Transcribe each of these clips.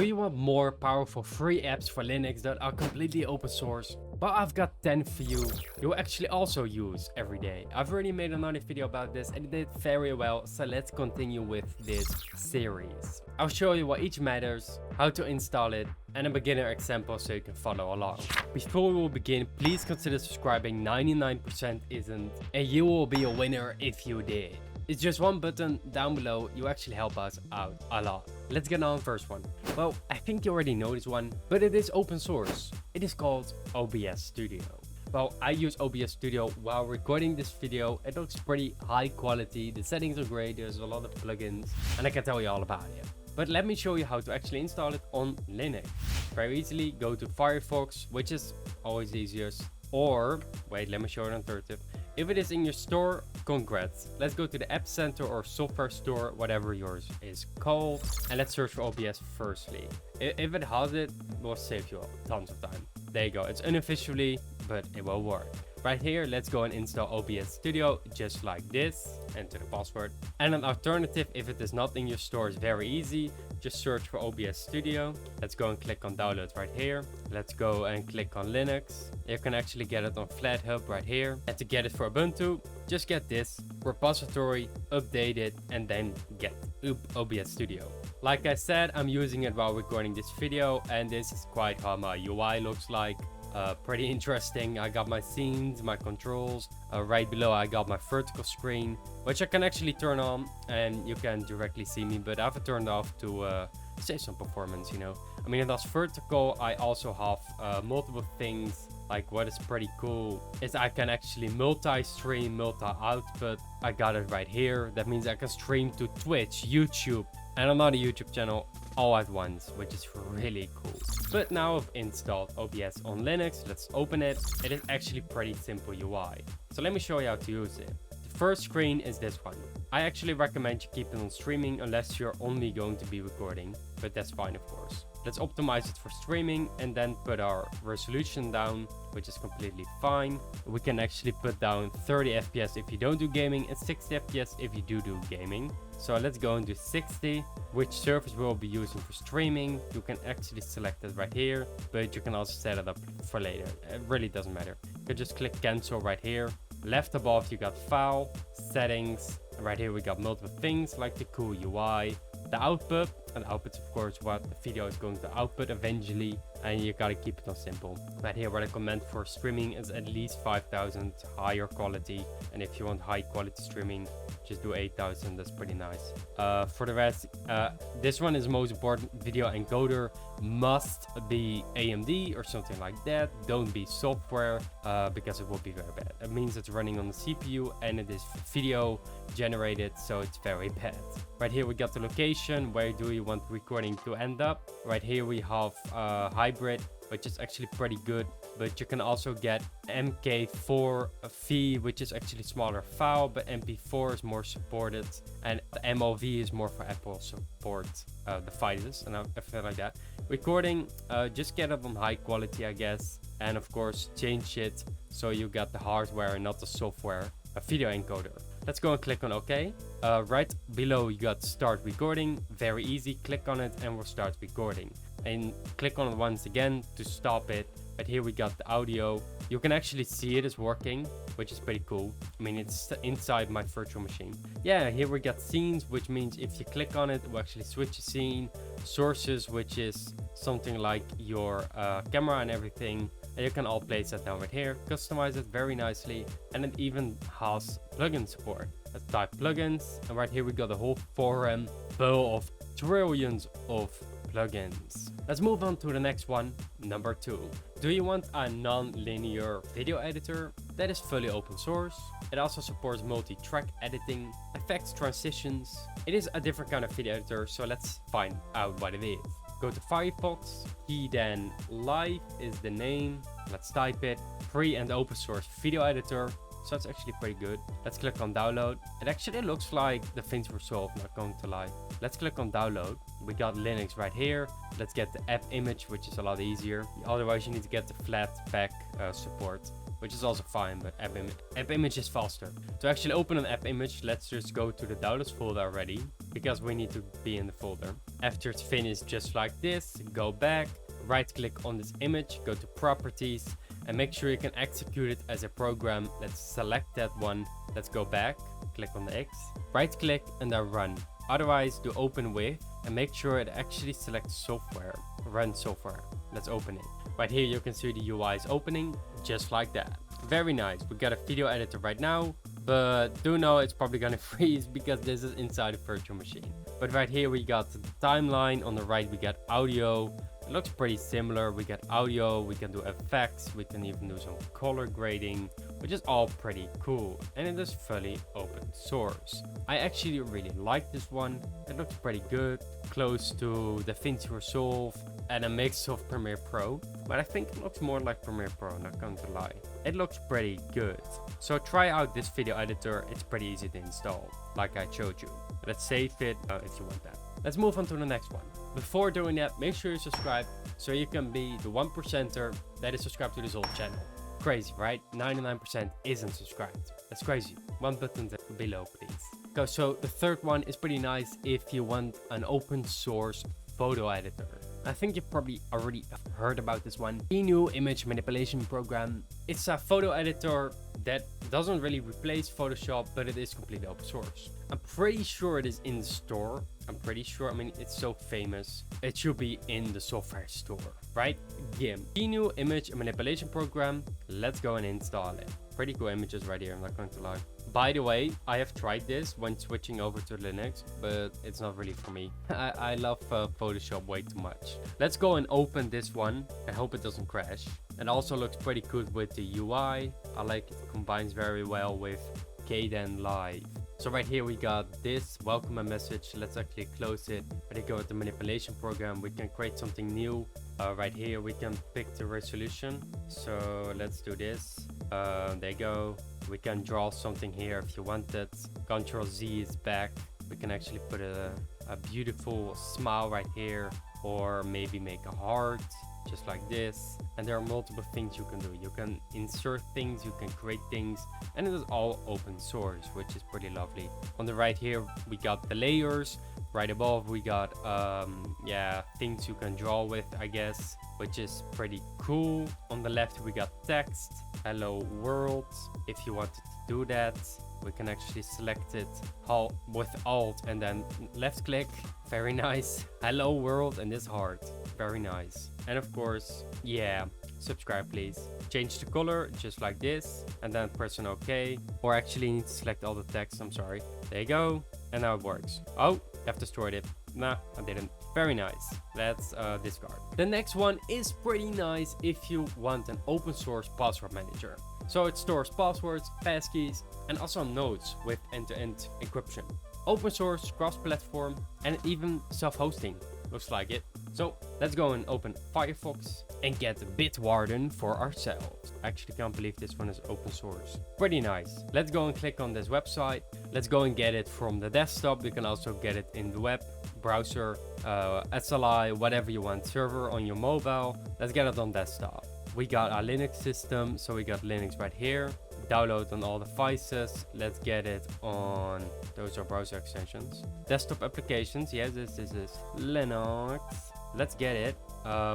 Do you want more powerful free apps for Linux that are completely open source? Well, I've got 10 for you you'll actually also use every day. I've already made another video about this and it did very well, so let's continue with this series. I'll show you what each matters, how to install it, and a beginner example so you can follow along. Before we will begin, please consider subscribing. 99% isn't, and you will be a winner if you did. It's just one button down below. You actually help us out a lot. Let's get on first one. Well, I think you already know this one, but it is open source. It is called OBS Studio. Well, I use OBS Studio while recording this video. It looks pretty high quality. The settings are great. There's a lot of plugins and I can tell you all about it. But let me show you how to actually install it on Linux. Very easily, go to Firefox, which is always easiest. Or, wait, let me show you an alternative. If it is in your store, congrats. Let's go to the App Center or Software Store, whatever yours is called. And let's search for OBS firstly. If it has it, it will save you tons of time. There you go. It's unofficially, but it will work. Right here, let's go and install OBS Studio just like this. Enter the password. And an alternative, if it is not in your store, is very easy. Just search for OBS Studio. Let's go and click on download right here. Let's go and click on Linux. You can actually get it on FlatHub right here. And to get it for Ubuntu, just get this repository, update it, and then get OBS Studio. Like I said, I'm using it while recording this video, and this is quite how my UI looks like. Pretty interesting. I got my scenes, my controls. Right below I got my vertical screen, which I can actually turn on and you can directly see me, but I have it turned off to save some performance, you know. I mean, it has vertical. I also have multiple things. Like, what is pretty cool is I can actually multi-stream, multi-output. I got it right here. That means I can stream to Twitch, YouTube, and another YouTube channel all at once, which is really cool. But now I've installed OBS on Linux. Let's open it. It is actually pretty simple UI. So let me show you how to use it. The first screen is this one. I actually recommend you keep it on streaming unless you're only going to be recording, but that's fine of course. Let's optimize it for streaming and then put our resolution down, which is completely fine. We can actually put down 30 FPS if you don't do gaming and 60 FPS if you do gaming. So let's go and do 60. Which service we'll be using for streaming, you can actually select it right here, but you can also set it up for later. It really doesn't matter. You can just click cancel right here. Left above you got file, settings, and right here we got multiple things like the cool UI, the output, and output's of course what the video is going to output eventually, and you gotta keep it on simple. Right here what I recommend for streaming is at least 5000 higher quality, and if you want high quality streaming, just do 8000. That's pretty nice. For the rest, this one is most important. Video encoder must be AMD or something like that. Don't be software, because it will be very bad. It means it's running on the CPU and it is video generated, so it's very bad. Right here we got the location. Where do you want recording to end up? Right here we have hybrid, which is actually pretty good, but you can also get MK4V, which is actually smaller file, but MP4 is more supported, and the MOV is more for Apple support devices and everything like that. Recording, just get it on high quality, I guess, and of course change it so you got the hardware and not the software. A video encoder. Let's go and click on OK. Right below you got start recording. Very easy. Click on it and we'll start recording. And click on it once again to stop it. Right here we got the audio. You can actually see it is working, which is pretty cool. I mean, it's inside my virtual machine. Yeah, here we got scenes, which means if you click on it, it will actually switch a scene. Sources, which is something like your camera and everything. And you can all place that down right here, customize it very nicely, and it even has plugin support. Let's type plugins, and right here we got the whole forum full of trillions of plugins. Let's move on to the next one, number 2. Do you want a non-linear video editor that is fully open source? It also supports multi-track editing, effects, transitions. It is a different kind of video editor, so let's find out what it is. Go to Firefox, Kdenlive is the name. Let's type it. Free and open source video editor. So it's actually pretty good. Let's click on download. It actually looks like the things were solved, not going to lie. Let's click on download. We got Linux right here. Let's get the AppImage, which is a lot easier. Otherwise you need to get the Flatpak support. which is also fine, but AppImage is faster. To actually open an AppImage, let's just go to the downloads folder already, because we need to be in the folder. After it's finished, just like this, go back, right click on this image, go to properties, and make sure you can execute it as a program. Let's select that one. Let's go back, click on the X, right click, and then run. Otherwise, do open with, and make sure it actually selects software, run software. Let's open it. Right here, you can see the UI is opening, just like that. Very nice. We got a video editor right now, but do know it's probably gonna freeze because this is inside a virtual machine. But right here, we got the timeline. On the right, we got audio. It looks pretty similar. We got audio, we can do effects, we can even do some color grading, which is all pretty cool. And it is fully open source. I actually really like this one. It looks pretty good, close to DaVinci Resolve and a mix of Premiere Pro. But I think it looks more like Premiere Pro, not going to lie. It looks pretty good. So try out this video editor. It's pretty easy to install, like I showed you. Let's save it if you want that. Let's move on to the next one. Before doing that, make sure you subscribe so you can be the 1%er that is subscribed to this whole channel. Crazy, right? 99% isn't subscribed. That's crazy. One button below, please. So the third one is pretty nice if you want an open source photo editor. I think you probably already heard about this one. The new image manipulation program. It's a photo editor that doesn't really replace Photoshop, but it is completely open source. I'm pretty sure it is in the store. I'm pretty sure, I mean, it's so famous. It should be in the software store, right? GIMP. The new image manipulation program. Let's go and install it. Pretty cool images right here, I'm not going to lie. By the way, I have tried this when switching over to Linux, but it's not really for me. I love Photoshop way too much. Let's go and open this one. I hope it doesn't crash. It also looks pretty good with the UI. I like it combines very well with Kdenlive. So right here we got this welcome a message. Let's actually close it. When you go with the manipulation program, we can create something new. Right here we can pick the resolution. So let's do this. There you go. We can draw something here if you want it. Ctrl Z is back. We can actually put a beautiful smile right here, or maybe make a heart just like this. And there are multiple things you can do. You can insert things, you can create things, and it is all open source, which is pretty lovely. On the right here we got the layers. Right above we got things you can draw with, I guess, which is pretty cool. On the left we got text, hello world. If you wanted to do that, we can actually select it with Alt and then left click. Very nice. Hello world and this heart. Very nice. And of course, yeah, subscribe please. Change the color just like this and then press on OK. Or actually you need to select all the text, I'm sorry. There you go. And now it works. Oh, I've destroyed it. Nah, I didn't. Very nice. Let's discard. The next one is pretty nice if you want an open source password manager. So it stores passwords, passkeys, and also nodes with end-to-end encryption. Open source, cross-platform, and even self-hosting. Looks like it. So let's go and open Firefox and get Bitwarden for ourselves. I actually can't believe this one is open source. Pretty nice. Let's go and click on this website. Let's go and get it from the desktop. You can also get it in the web, browser, SLI, whatever you want, server on your mobile. Let's get it on desktop. We got our Linux system, so we got Linux right here. Download on all devices. Let's get it on, those are browser extensions. Desktop applications, yes, this is Linux. Let's get it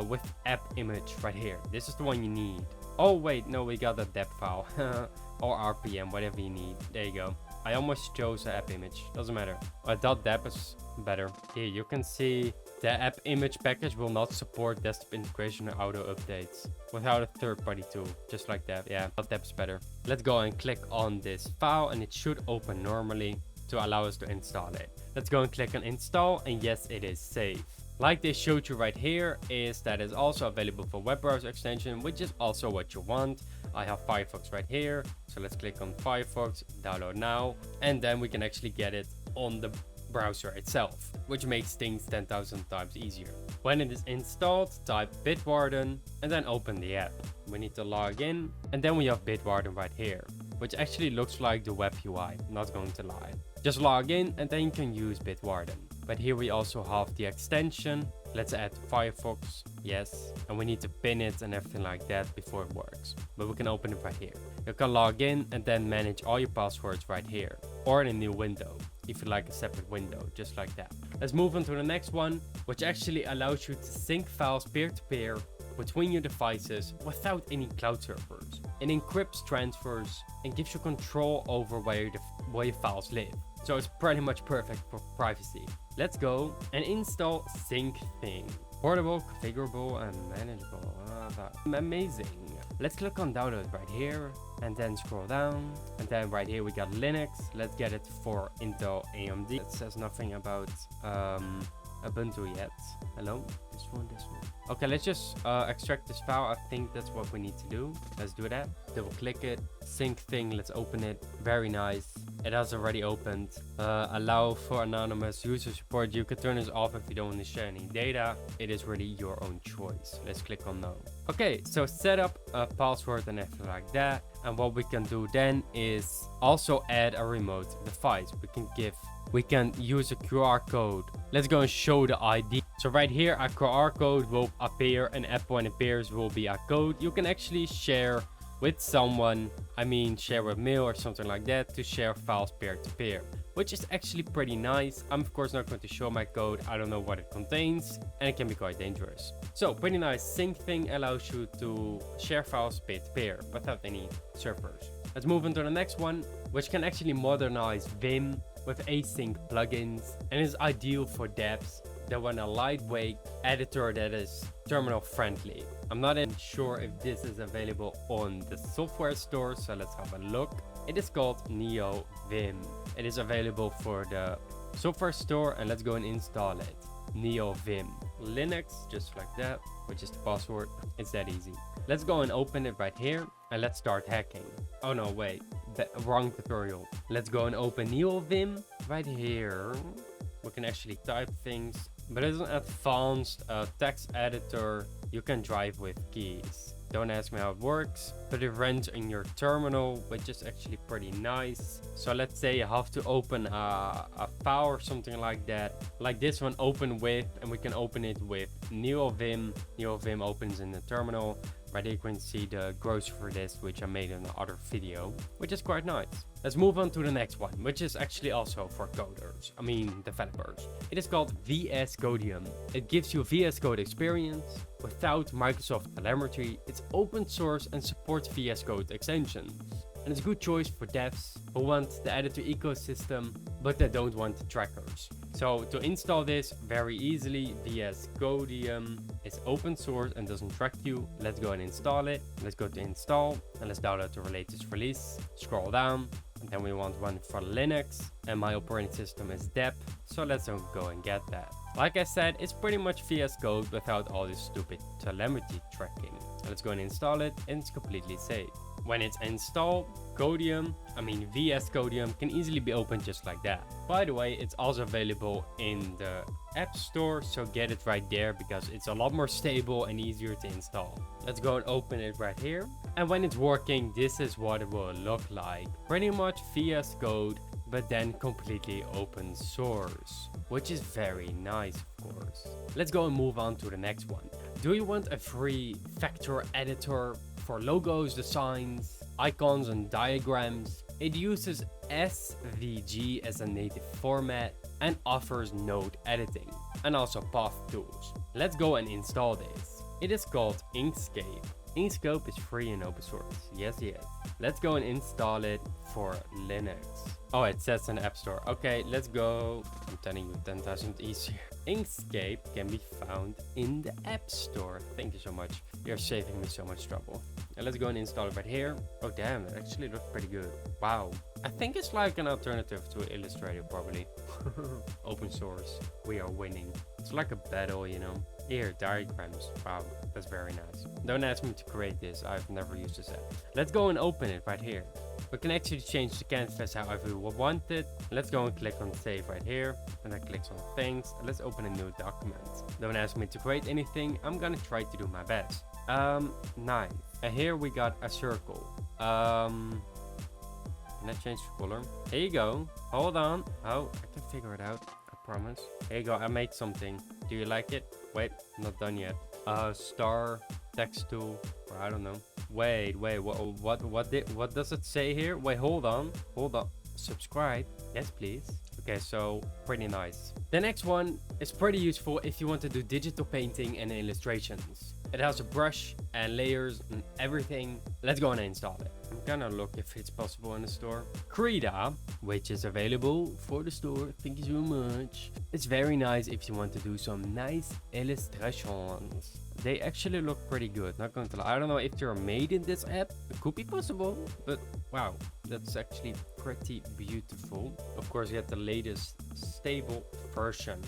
with AppImage right here. This is the one you need. Oh wait, no, we got a dep file or RPM, whatever you need. There you go. I almost chose an AppImage, doesn't matter. .dep is better. Here you can see the AppImage package will not support desktop integration or auto updates without a third-party tool, just like that. Yeah, .dep is better. Let's go and click on this file and it should open normally to allow us to install it. Let's go and click on install, and yes, it is safe. Like they showed you right here, is that it's also available for web browser extension, which is also what you want. I have Firefox right here, so let's click on Firefox, download now, and then we can actually get it on the browser itself, which makes things 10,000 times easier. When it is installed, type Bitwarden and then open the app. We need to log in, and then we have Bitwarden right here, which actually looks like the web UI, not going to lie. Just log in and then you can use Bitwarden. But here we also have the extension. Let's add Firefox, yes. And we need to pin it and everything like that before it works. But we can open it right here. You can log in and then manage all your passwords right here. Or in a new window, if you like a separate window, just like that. Let's move on to the next one, which actually allows you to sync files peer-to-peer between your devices without any cloud servers. It encrypts transfers and gives you control over where your files live. So it's pretty much perfect for privacy. Let's go and install Syncthing. Portable, configurable, and manageable. Amazing. Let's click on download right here and then scroll down. And then right here we got Linux. Let's get it for Intel AMD. It says nothing about Ubuntu yet. Hello? This one. Okay, let's just extract this file. I think that's what we need to do. Let's do that. Double click it. Syncthing. Let's open it. Very nice. It has already opened. Allow for anonymous user support. You can turn this off if you don't want to share any data. It is really your own choice. Let's click on no. Okay, so set up a password and everything like that. And what we can do then is also add a remote device. We can use a QR code. Let's go and show the ID. So right here, a QR code will appear, and when it appears will be a code. You can actually share with someone, share with mail or something like that, to share files peer-to-peer, which is actually pretty nice. I'm of course not going to show my code. I don't know what it contains, and it can be quite dangerous. So pretty nice. Syncthing allows you to share files peer-to-peer without any servers. Let's move on to the next one, which can actually modernize Vim with async plugins, and is ideal for devs that want a lightweight editor that is terminal friendly. I'm not even sure if this is available on the software store, so let's have a look. It is called Neovim. It is available for the software store, and let's go and install it. Neovim. Linux, just like that, which is the password. It's that easy. Let's go and open it right here, and let's start hacking. Oh no, wait, wrong tutorial. Let's go and open Neovim right here. We can actually type things, but it's an advanced text editor you can drive with keys. Don't ask me how it works, but it runs in your terminal, which is actually pretty nice. So let's say you have to open a file or something like that, like this one, open with, and we can open it with Neovim. Neovim opens in the terminal. Right here you can see the grocery list, which I made in the other video, which is quite nice. Let's move on to the next one, which is actually also for coders, developers. It is called VS Codium. It gives you VS Code experience without Microsoft Telemetry. It's open source and supports VS Code extensions. And it's a good choice for devs who want the editor ecosystem, but they don't want trackers. So to install this very easily, VS Codium is open source and doesn't track you. Let's go and install it. Let's go to install and let's download the latest release. Scroll down, and then we want one for Linux, and my operating system is Deb. So let's go and get that. Like I said, it's pretty much VS Code without all this stupid telemetry tracking. Let's go and install it, and it's completely safe. When it's installed, VS Codium can easily be opened just like that. By the way, it's also available in the App Store, so get it right there because it's a lot more stable and easier to install. Let's go and open it right here. And when it's working, this is what it will look like. Pretty much VS Code, but then completely open source, which is very nice, of course. Let's go and move on to the next one. Do you want a free vector editor for logos, designs, icons, and diagrams? It uses SVG as a native format and offers node editing and also path tools. Let's go and install this. It is called Inkscape. Inkscape is free and open source. Yes. Let's go and install it for Linux. Oh, it says in the App Store. Okay, let's go. I'm telling you 10,000 easier. Inkscape can be found in the App Store. Thank you so much. You're saving me so much trouble. And let's go and install it right here. Oh damn, it actually looks pretty good. Wow. I think it's like an alternative to Illustrator probably. Open source. We are winning. It's like a battle, you know. Here, diagrams. Wow, that's very nice. Don't ask me to create this. I've never used this app. Let's go and open it right here. We can actually change the canvas however we want it. Let's go and click on save right here. And I click on things. And let's open a new document. Don't ask me to create anything. I'm gonna try to do my best. Nice. And here we got a circle. Can I change the color? Here you go. Hold on. Oh, I can figure it out. promise. Here you go, I made something. Do you like it? Wait, not done yet. Star, text tool, or I don't know. Wait, what does it say here? Wait, hold on. Subscribe, yes please. Okay, so pretty nice. The next one is pretty useful if you want to do digital painting and illustrations. It has a brush and layers and everything. Let's go and install it. I'm gonna look if it's possible in the store. Krita, which is available for the store. Thank you so much. It's very nice if you want to do some nice illustrations. They actually look pretty good, not going to lie. I don't know if they're made in this app. It could be possible, but wow, that's actually pretty beautiful. Of course, you have the latest stable version.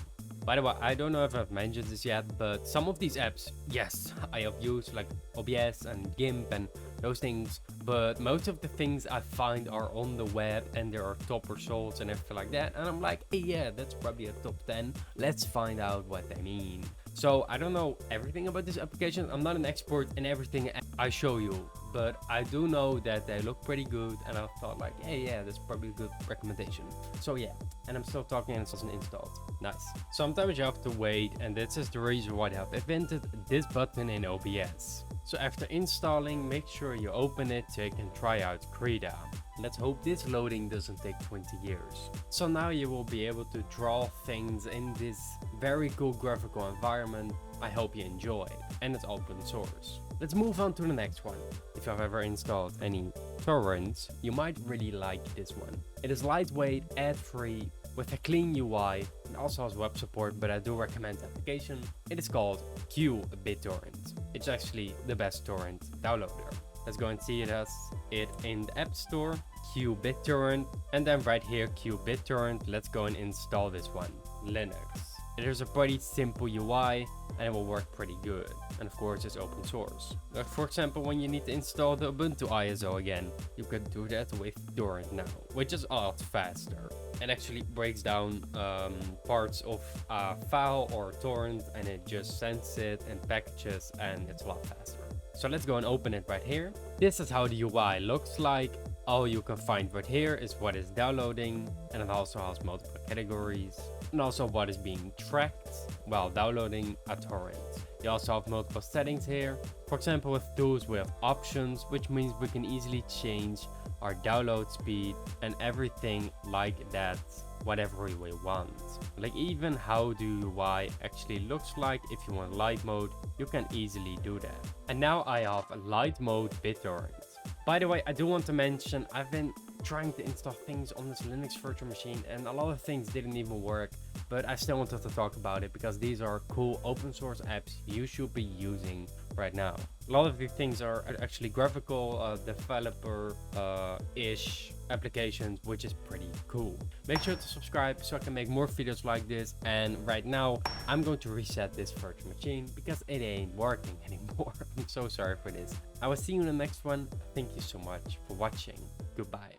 By the way, I don't know if I've mentioned this yet, but some of these apps, yes, I have used like OBS and GIMP and those things, but most of the things I find are on the web and there are top results and everything like that. And I'm like, hey, yeah, that's probably a top 10. Let's find out what they mean. So I don't know everything about this application. I'm not an expert in everything I show you, but I do know that they look pretty good. And I thought like, hey, yeah, that's probably a good recommendation. So yeah, and I'm still talking and it wasn't installed. Nice. Sometimes you have to wait, and this is the reason why they have invented this button in OBS. So after installing, make sure you open it so you can try out Krita. Let's hope this loading doesn't take 20 years. So now you will be able to draw things in this very cool graphical environment. I hope you enjoy, and it's open source. Let's move on to the next one. If you've ever installed any torrents, you might really like this one. It is lightweight, ad-free, with a clean UI, and also has web support, but I do recommend the application. It is called qBittorrent. It's actually the best torrent downloader. Let's go and see it in the App Store, qBittorrent, and then right here, qBittorrent. Let's go and install this one, Linux. It is a pretty simple UI and it will work pretty good. And of course, it's open source. Like for example, when you need to install the Ubuntu ISO again, you can do that with Torrent now, which is a lot faster. It actually breaks down parts of a file or a torrent and it just sends it in packages and it's a lot faster. So let's go and open it right here. This is how the UI looks like. All you can find right here is what is downloading, and it also has multiple categories, and also what is being tracked while downloading a torrent. You also have multiple settings here. For example, with tools we have options, which means we can easily change our download speed and everything like that, whatever we want. Like even how the UI actually looks like. If you want light mode, you can easily do that. And now I have a light mode BitTorrent. By the way, I do want to mention, I've been trying to install things on this Linux virtual machine and a lot of things didn't even work, but I still wanted to talk about it because these are cool open source apps you should be using right now. A lot of these things are actually graphical developer-ish applications, which is pretty cool. Make sure to subscribe so I can make more videos like this. And right now I'm going to reset this virtual machine because it ain't working anymore. I'm so sorry for this. I will see you in the next one. Thank you so much for watching. Goodbye.